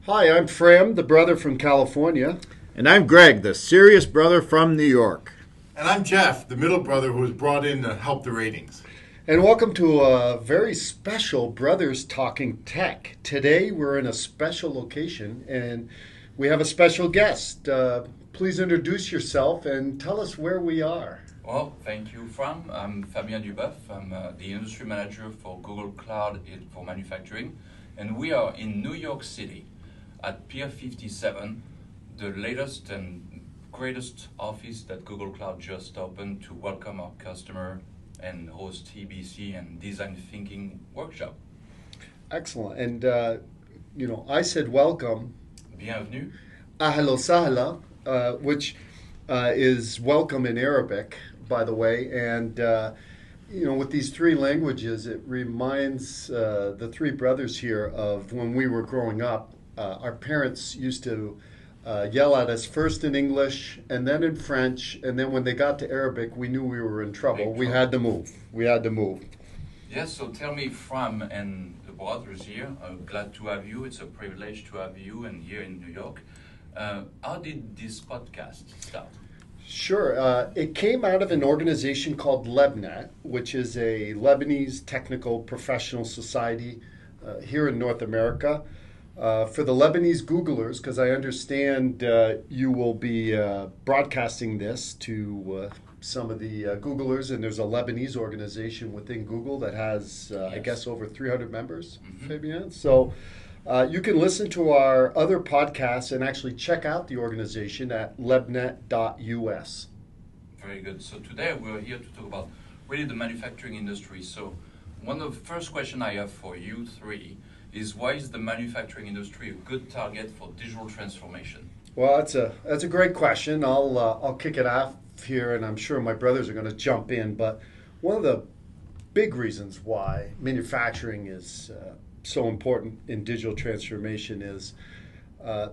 Hi, I'm Fram, the brother from California. And I'm Greg, the serious brother from New York. And I'm Geoff, the middle brother who was brought in to help the ratings. And welcome to a very special Brothers Talking Tech. Today we're in a special location and we have a special guest. Please introduce yourself and tell us where we are. Well, thank you, Fram. I'm Fabien DuBoeuf. I'm the industry manager for Google Cloud for manufacturing. And we are in New York City at Pier 57, the latest and greatest office that Google Cloud just opened to welcome our customer and host TBC and design thinking workshop. Excellent. And, I said welcome. Bienvenue. Ahlo sahla, which is welcome in Arabic, by the way. And, with these three languages, it reminds the three brothers here of when we were growing up. Our parents used to yell at us first in English and then in French, and then when they got to Arabic, we knew we were in trouble. We had to move. Yes, so tell me, Fram and the brothers here, I'm glad to have you. It's a privilege to have you and here in New York. How did this podcast start? Sure. It came out of an organization called LEBNet, which is a Lebanese technical professional society here in North America. For the Lebanese Googlers, because I understand you will be broadcasting this to some of the Googlers, and there's a Lebanese organization within Google that has, yes, I guess, over 300 members, Fabien. So you can listen to our other podcasts and actually check out the organization at lebnet.us. Very good. So today we're here to talk about really the manufacturing industry. So one of the first questions I have for you three is, why is the manufacturing industry a good target for digital transformation? Well, that's a great question. I'll kick it off here, and I'm sure my brothers are going to jump in. But one of the big reasons why manufacturing is so important in digital transformation is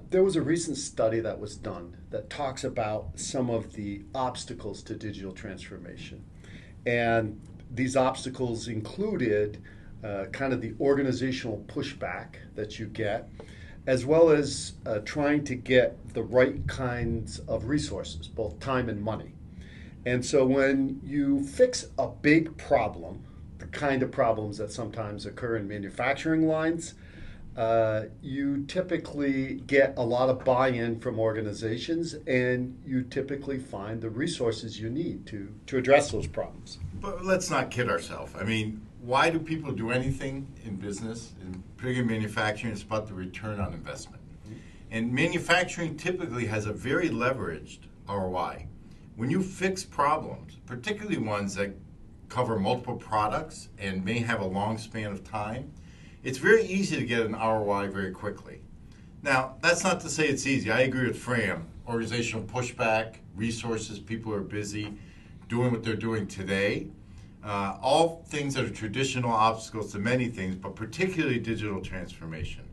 there was a recent study that was done that talks about some of the obstacles to digital transformation, and these obstacles included kind of the organizational pushback that you get, as well as trying to get the right kinds of resources, both time and money. And so when you fix a big problem, the kind of problems that sometimes occur in manufacturing lines, you typically get a lot of buy-in from organizations, and you typically find the resources you need to address those problems. But let's not kid ourselves. I mean, why do people do anything in business, in particularly manufacturing? It's about the return on investment. And manufacturing typically has a very leveraged ROI. When you fix problems, particularly ones that cover multiple products and may have a long span of time, it's very easy to get an ROI very quickly. Now, that's not to say it's easy. I agree with Fram. Organizational pushback, resources, people are busy doing what they're doing today. All things that are traditional obstacles to many things, but particularly digital transformation.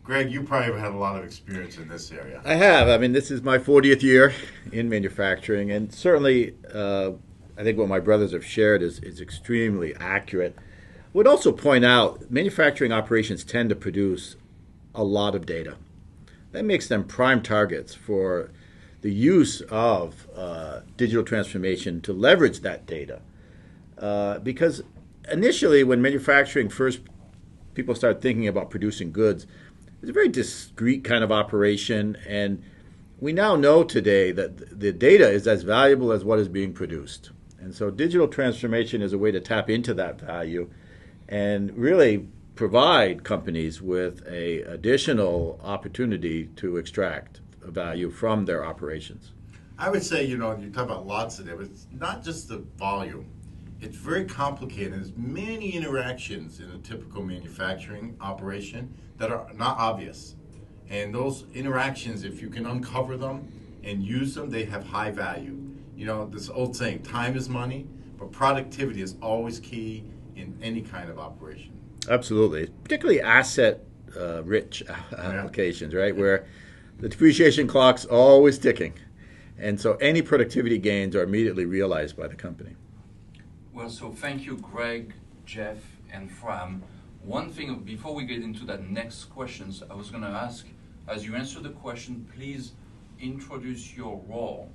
Greg, you probably have had a lot of experience in this area. I have. I mean, this is my 40th year in manufacturing, and certainly I think what my brothers have shared is extremely accurate. I would also point out manufacturing operations tend to produce a lot of data. That makes them prime targets for the use of digital transformation to leverage that data. Because initially, when manufacturing first, people start thinking about producing goods, it's a very discrete kind of operation, and we now know today that the data is as valuable as what is being produced. And so digital transformation is a way to tap into that value and really provide companies with an additional opportunity to extract value from their operations. I would say, you talk about lots of it, but it's not just the volume. It's very complicated. There's many interactions in a typical manufacturing operation that are not obvious. And those interactions, if you can uncover them and use them, they have high value. This old saying, time is money, but productivity is always key in any kind of operation. Absolutely, particularly asset-rich applications, right, where the depreciation clock's always ticking. And so any productivity gains are immediately realized by the company. Well, so thank you, Greg, Geoff, and Fram. One thing, before we get into that next questions, I was going to ask, as you answer the question, please introduce your role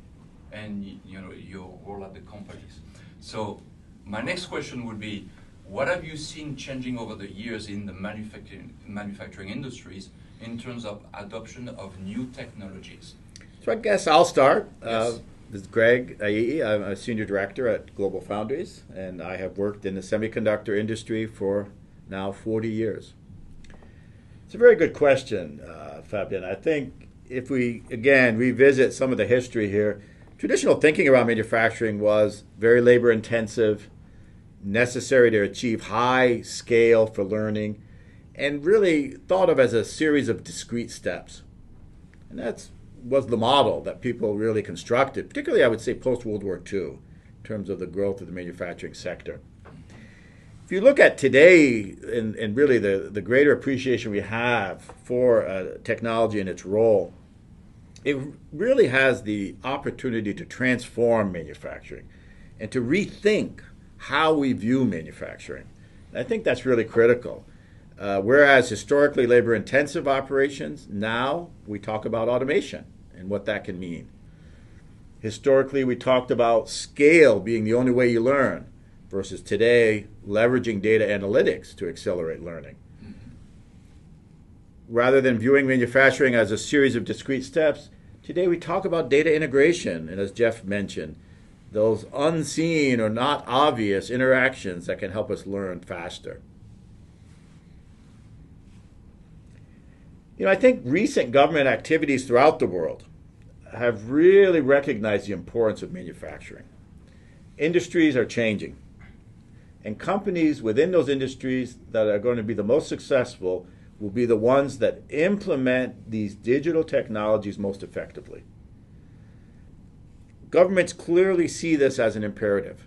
and your role at the companies. So my next question would be, what have you seen changing over the years in the manufacturing industries in terms of adoption of new technologies? So I guess I'll start. Yes. This is Greg Akiki. I'm a senior director at GlobalFoundries, and I have worked in the semiconductor industry for now 40 years. It's a very good question, Fabien. I think if we, again, revisit some of the history here, traditional thinking around manufacturing was very labor intensive, necessary to achieve high scale for learning, and really thought of as a series of discrete steps. And that was the model that people really constructed, particularly I would say post-World War II, in terms of the growth of the manufacturing sector. If you look at today and really the greater appreciation we have for technology and its role, it really has the opportunity to transform manufacturing and to rethink how we view manufacturing. And I think that's really critical. Whereas historically labor-intensive operations, now we talk about automation and what that can mean. Historically, we talked about scale being the only way you learn, versus today, leveraging data analytics to accelerate learning. Rather than viewing manufacturing as a series of discrete steps, today we talk about data integration, and as Geoff mentioned, those unseen or not obvious interactions that can help us learn faster. I think recent government activities throughout the world have really recognized the importance of manufacturing. Industries are changing, and companies within those industries that are going to be the most successful will be the ones that implement these digital technologies most effectively. Governments clearly see this as an imperative.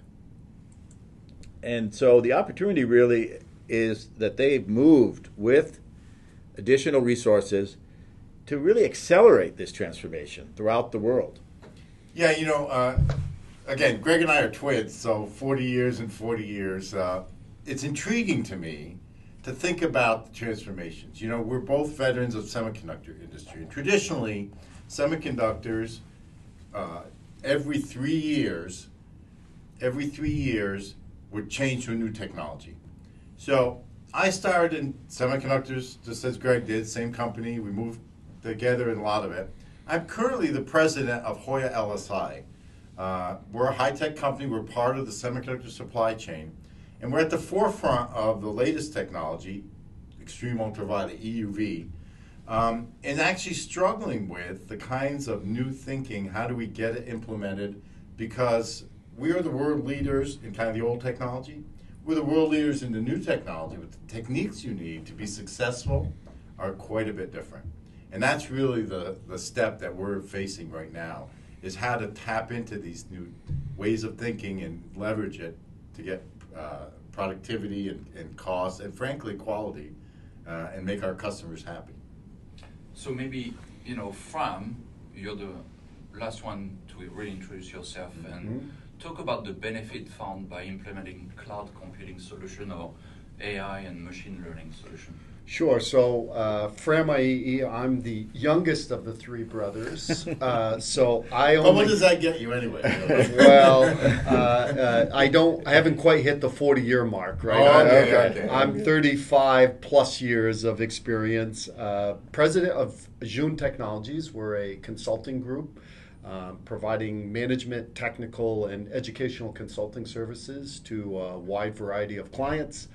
And so the opportunity really is that they've moved with additional resources to really accelerate this transformation throughout the world. Yeah, again, Greg and I are twins, so 40 years and 40 years. It's intriguing to me to think about the transformations. We're both veterans of semiconductor industry. And traditionally, semiconductors, every 3 years, would change to a new technology. So I started in semiconductors, just as Greg did, same company. We moved together in a lot of it. I'm currently the president of Hoya LSI. We're a high-tech company. We're part of the semiconductor supply chain. And we're at the forefront of the latest technology, extreme ultraviolet, EUV, and actually struggling with the kinds of new thinking. How do we get it implemented? Because we are the world leaders in kind of the old technology. We're the world leaders in the new technology, but the techniques you need to be successful are quite a bit different. And that's really the step that we're facing right now, is how to tap into these new ways of thinking and leverage it to get productivity and cost and, frankly, quality and make our customers happy. So maybe, Fram, you're the last one to really introduce yourself and talk about the benefit found by implementing cloud computing solution or AI and machine learning solution. Sure. So, Fram, I'm the youngest of the three brothers. So I only. But what does that get you anyway? Well, I haven't quite hit the 40-year mark, right? Oh, okay. I'm 35 plus years of experience. President of Joun Technologies. We're a consulting group providing management, technical, and educational consulting services to a wide variety of clients.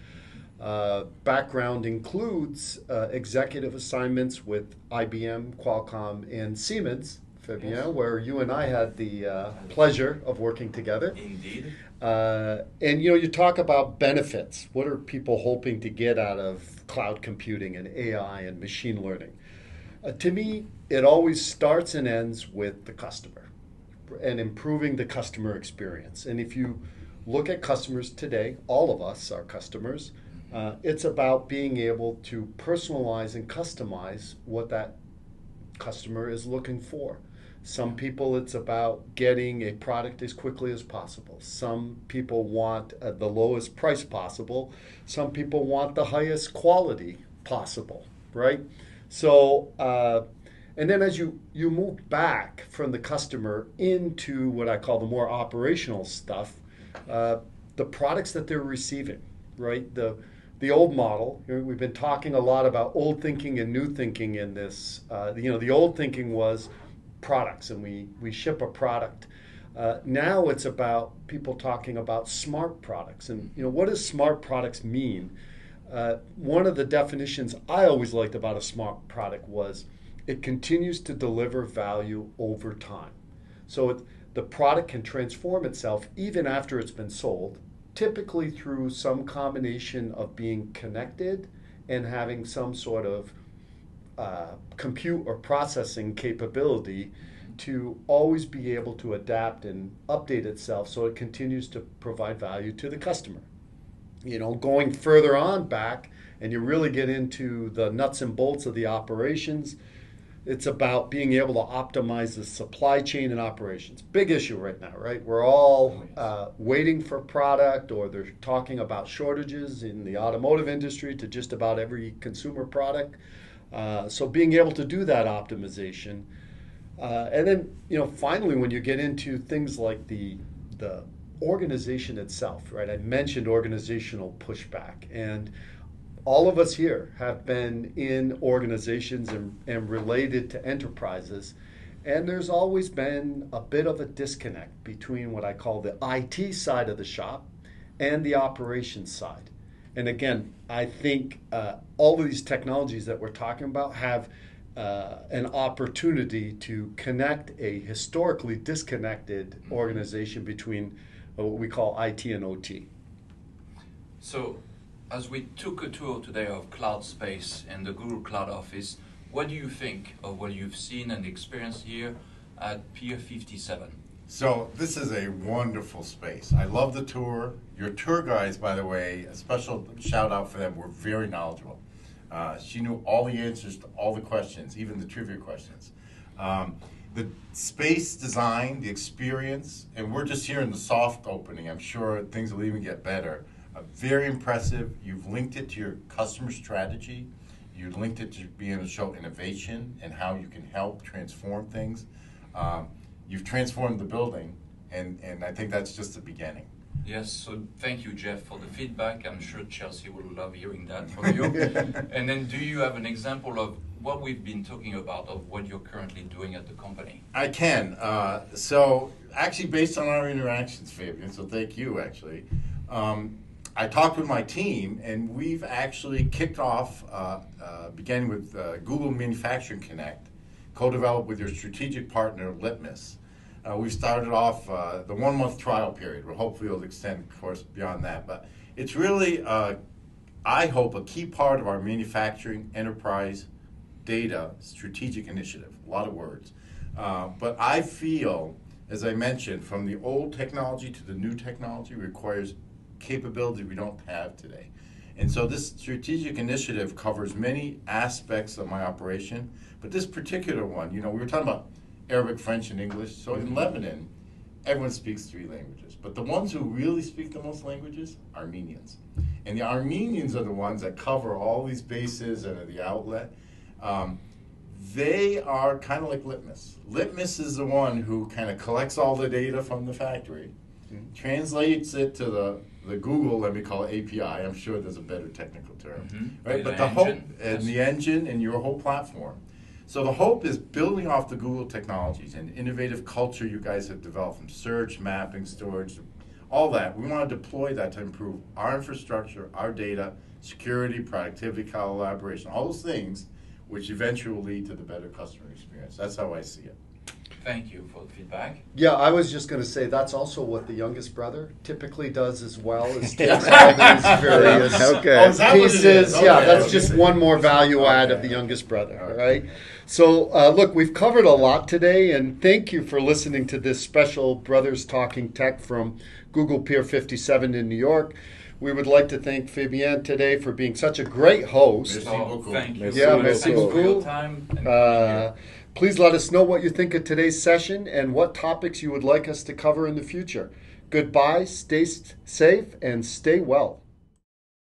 Background includes executive assignments with IBM, Qualcomm, and Siemens, Fabien, yes, where you and I had the pleasure of working together. Indeed. And you talk about benefits. What are people hoping to get out of cloud computing and AI and machine learning? To me, it always starts and ends with the customer and improving the customer experience. And if you look at customers today, all of us are customers. It's about being able to personalize and customize what that customer is looking for. Some people, it's about getting a product as quickly as possible. Some people want the lowest price possible. Some people want the highest quality possible, right? So, and then as you move back from the customer into what I call the more operational stuff, the products that they're receiving, right? The old model, we've been talking a lot about old thinking and new thinking in this. The old thinking was products, and we ship a product. Now it's about people talking about smart products. And what does smart products mean? One of the definitions I always liked about a smart product was it continues to deliver value over time. So the product can transform itself even after it's been sold, typically through some combination of being connected and having some sort of compute or processing capability to always be able to adapt and update itself so it continues to provide value to the customer. Going further on back, and you really get into the nuts and bolts of the operations, it's about being able to optimize the supply chain and operations. Big issue right now, right? We're all waiting for product, or they're talking about shortages in the automotive industry to just about every consumer product. So being able to do that optimization. And then, finally, when you get into things like the organization itself, right? I mentioned organizational pushback. And all of us here have been in organizations and related to enterprises, and there's always been a bit of a disconnect between what I call the IT side of the shop and the operations side. And again, I think all of these technologies that we're talking about have an opportunity to connect a historically disconnected organization between what we call IT and OT. So, as we took a tour today of Cloud Space and the Google Cloud Office, what do you think of what you've seen and experienced here at Pier 57? So this is a wonderful space. I love the tour. Your tour guides, by the way, a special shout out for them, were very knowledgeable. She knew all the answers to all the questions, even the trivia questions. The space design, the experience, and we're just here in the soft opening. I'm sure things will even get better. Very impressive. You've linked it to your customer strategy. You've linked it to being able to show innovation and how you can help transform things. You've transformed the building, and I think that's just the beginning. Yes, so thank you, Geoff, for the feedback. I'm sure Chelsea will love hearing that from you. And then do you have an example of what we've been talking about, of what you're currently doing at the company? I can. So actually, based on our interactions, Fabien, so thank you, actually. I talked with my team, and we've actually kicked off, beginning with Google Manufacturing Connect, co-developed with your strategic partner, Litmus. We started off the 1 month trial period, where hopefully it'll extend, of course, beyond that. But it's really, I hope, a key part of our manufacturing enterprise data strategic initiative. A lot of words. But I feel, as I mentioned, from the old technology to the new technology requires capability we don't have today. And so this strategic initiative covers many aspects of my operation, but this particular one, we were talking about Arabic, French, and English. So in Lebanon, everyone speaks 3 languages, but the ones who really speak the most languages, Armenians. And the Armenians are the ones that cover all these bases and are the outlet. They are kind of like Litmus. Litmus is the one who kind of collects all the data from the factory, translates it to the Google, let me call it API. I'm sure there's a better technical term, right? But the hope and the engine and your whole platform. So the hope is building off the Google technologies and innovative culture you guys have developed from search, mapping, storage, all that. We want to deploy that to improve our infrastructure, our data, security, productivity, collaboration, all those things, which eventually will lead to the better customer experience. That's how I see it. Thank you for the feedback. Yeah, I was just going to say that's also what the youngest brother typically does as well, is takes all these various pieces. That's just one more value add of the youngest brother, right? So, look, we've covered a lot today, and thank you for listening to this special Brothers Talking Tech from Google Pier 57 in New York. We would like to thank Fabien today for being such a great host. Merci So, beaucoup. thank you. Merci Yeah, beaucoup. merci Thanks for your beaucoup. time and being here. Please let us know what you think of today's session and what topics you would like us to cover in the future. Goodbye, stay safe, and stay well.